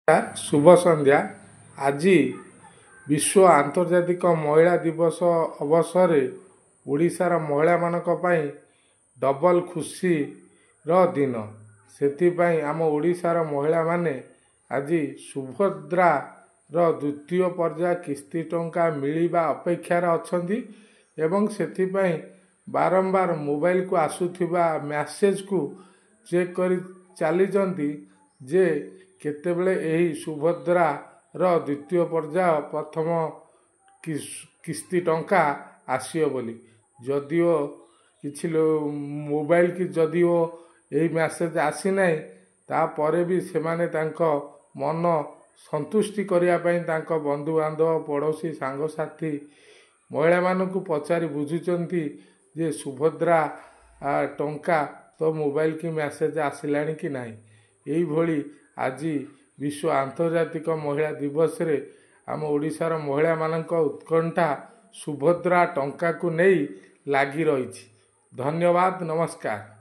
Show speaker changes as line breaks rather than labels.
शुभ संध्या। आज विश्व आंतर्जातिक महिला दिवस अवसर ओडिशार महिला मानक पई डबल खुशी दिन से आम ओडिशार महिला माने आज सुभद्रा द्वितीय पर्याय किस्ती टंका मिलिबा अपेक्षार अछंती एवं सेथिपाई बारंबार मोबाइल को आसुथिबा मैसेज को चेक कर चली जे केतेबेले एही सुभद्रा द्वितीय पर्याय प्रथम किस्ती टंका आसियो बोली जदिओ किछि मोबाइल की जदिओ यही मैसेज आसी नाही तापरे भी सेमाने तांको मन संतुष्टि करिया पई तांको बंधु बांधव पड़ोसी सांगसाथी महिला मानकु पचारि बुझुचंती जे सुभद्रा टंका तो मोबाइल की मैसेज आसिलानी कि नाही। एही भली आज विश्व आंतर्जातिक महिला दिवस रे आम ओडिशार महिला मानक उत्कंठा सुभद्रा टंका को नहीं लागी रही। धन्यवाद, नमस्कार।